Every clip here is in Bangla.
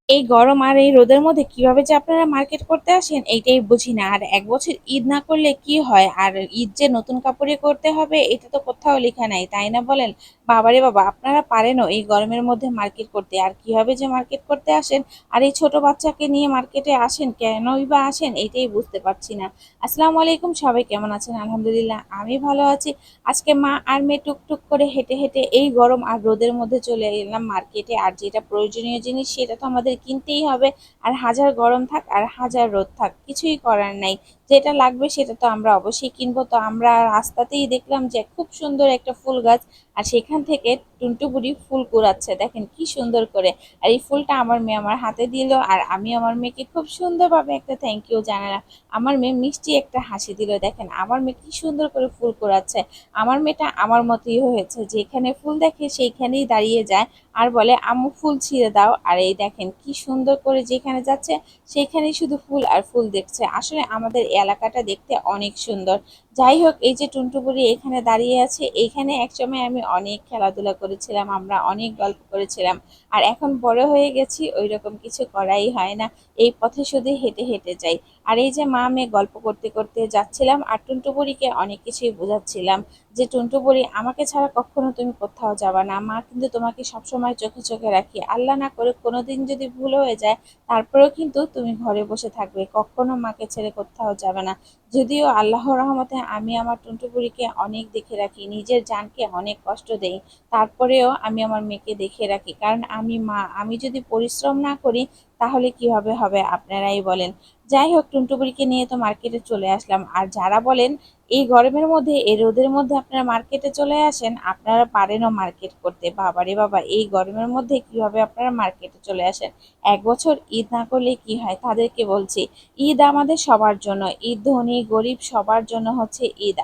এই গরম আর এই রোদের মধ্যে কিভাবে যে আপনারা মার্কেট করতে আসেন এইটাই বুঝি না। আর এক বছর ঈদ না করলে কি হয়? আর ঈদ যে নতুন কাপড়ে করতে হবে এটা তো কোথাও লেখা নাই, তাই না বলেন? বাবারে বাবা, আপনারা পারেনও এই গরমের মধ্যে মার্কেট করতে, আর কিভাবে যে মার্কেট করতে আসেন আর এই ছোট বাচ্চাকে নিয়ে মার্কেটে আসেন, কেনই বা আসেন এইটাই বুঝতে পারছি না। আসসালামু আলাইকুম, সবাই কেমন আছেন? আলহামদুলিল্লাহ আমি ভালো আছি। আজকে মা আর মেয়ে টুকটুক করে হেঁটে হেঁটে এই গরম আর রোদের মধ্যে চলে এলাম মার্কেটে। আর যেটা প্রয়োজনীয় জিনিস সেটা তো আমাদের কিনতেই হবে। আর হাজার গরম থাক আর হাজার রোদ থাক, কিছুই করার নাই। যেটা লাগবে সেটা তো আমরা অবশ্যই কিনবো। তো আমরা রাস্তাতেই দেখলাম যে খুব সুন্দর একটা ফুল গাছ, আর সেখান থেকে টুনটু বুড়ি ফুল কুড়াচ্ছে, দেখেন কি সুন্দর করে। আর এই ফুলটা আমার মেয়ে আমার হাতে দিল, আর আমি আমার মেয়েকে খুব সুন্দরভাবে একটা থ্যাংক ইউ জানালাম। আমার মেয়ে মিষ্টি একটা হাসি দিল, দেখেন আমার মেয়ে কি সুন্দর করে ফুল কুড়াচ্ছে। আমার মেয়েটা আমার মতোই হয়েছে, যেখানে ফুল দেখে সেইখানেই দাঁড়িয়ে যায় আর বলে আম্মু ফুল ছিঁড়ে দাও। আর এই দেখেন কি সুন্দর করে যেখানে যাচ্ছে সেখানেই শুধু ফুল আর ফুল দেখছে। আসলে আমাদের এলাকাটা দেখতে অনেক সুন্দর। যাই হোক, এই যে টুনটুবুরি এখানে দাঁড়িয়ে আছে, এইখানে একসময় আমি অনেক খেলাধুলা করেছিলাম, আমরা অনেক গল্প করেছিলাম। আর এখন বড় হয়ে গেছি, ওই রকম কিছু করাই হয় না, এই পথে শুধু হেঁটে হেঁটে যাই। আর এই যে মা মেয়ে গল্প করতে করতে যাচ্ছিলাম আর টুনটুবুরিকে অনেক কিছুই বোঝাচ্ছিলাম যে টুনটু বলি আমাকে ছাড়া কখনো তুমি কোথাও যাবা না, মা কিন্তু তোমাকে সবসময় চোখে চোখে রাখি, আল্লাহ না করে কোনোদিন যদি ভুল হয়ে যায় তারপরেও কিন্তু তুমি ঘরে বসে থাকবে, কখনো মাকে ছেড়ে কোথাও যাবে না। যদিও আল্লাহর রহমতে আমি আমার টুনটু বুড়িকে অনেক দেখে রাখি, নিজের জানকে অনেক কষ্ট দেই, তারপরেও আমি আমার মেয়েকে দেখে রাখি, কারণ আমি মা, আমি যদি পরিশ্রম না করি তাহলে কিভাবে হবে আপনারাই বলেন। যাই হোক, টুনটু বুড়িকে নিয়ে তো মার্কেটে চলে আসলাম। আর যারা বলেন এই গরমের মধ্যে এই রোদের মধ্যে আপনারা মার্কেটে চলে আসেন, আপনারা পারেনও মার্কেট করতে, বাবারে বাবা এই গরমের মধ্যে কিভাবে আপনারা মার্কেটে চলে আসেন? এক বছর ঈদ না করলে কি হয়? তাদেরকে বলছি ঈদ আমাদের সবার জন্য, ঈদ ধনী গরিব সবার জন্য হচ্ছে ঈদ।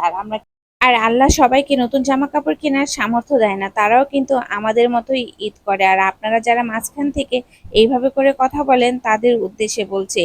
আর আল্লাহ সবাইকে নতুন জামা কাপড় কেনার সামর্থ্য দেয় না, তারাও কিন্তু আমাদের মতোই ঈদ করে। আর আপনারা যারা মাঝখান থেকে এইভাবে করে কথা বলেন তাদের উদ্দেশ্যে বলছে,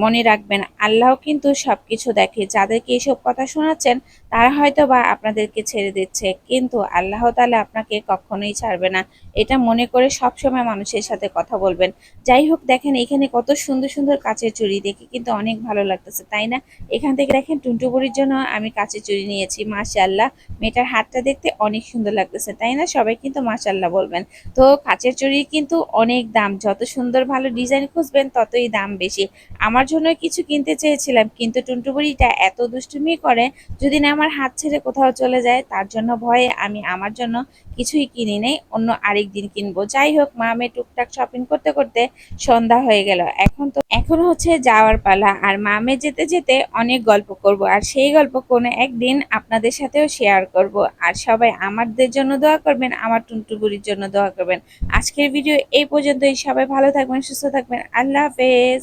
মনে রাখবেন আল্লাহ কিন্তু সবকিছু দেখে। যাদেরকে এসব কথা শোনাচ্ছেন তারা হয়তো বা আপনাদেরকে ছেড়ে দিচ্ছে, কিন্তু আল্লাহ তাআলা আপনাকে কখনোই ছাড়বে না। এটা মনে করে সবসময় মানুষের সাথে কথা বলবেন। যাই হোক, দেখেন এখানে কত সুন্দর সুন্দর কাচের চুড়ি, দেখে কিন্তু অনেক ভালো লাগতেছে, তাই না? এখান থেকে দেখেন টুনটু বুড়ির জন্য আমি কাচের চুড়ি নিয়েছি, মাশাআল্লাহ। মেয়েটার হাতটা দেখতে অনেক সুন্দর লাগতেছে, তাই না? সবাই কিন্তু মাশাআল্লাহ বলবেন। তো কাচের চুড়ির কিন্তু অনেক দাম, যত সুন্দর ভালো ডিজাইন খুঁজবেন ততই দাম বেশি। আমার জন্য কিছু কিনতে চেয়েছিলাম, কিন্তু টুনটু বুড়িটা এত দুষ্টুমি করে, যদি না আমার হাত ছেড়ে কোথাও চলে যায়, তার জন্য ভয়ে আমি আমার জন্য কিছুই কিনি নেই, অন্য আরেক দিন কিনবো। যাই হোক, মা মেয়ে টুকটাক শপিং করতে করতে সন্ধ্যা হয়ে গেল। এখন হচ্ছে যাওয়ার পালা। আর মা মেয়ে যেতে যেতে অনেক গল্প করব, আর সেই গল্প কোনো একদিন আপনাদের সাথেও শেয়ার করব। আর সবাই আমাদের জন্য দোয়া করবেন, আমার টুনটু বুড়ির জন্য দোয়া করবেন। আজকের ভিডিও এই পর্যন্তই, সবাই ভালো থাকবেন, সুস্থ থাকবেন, আল্লাহ হাফেজ।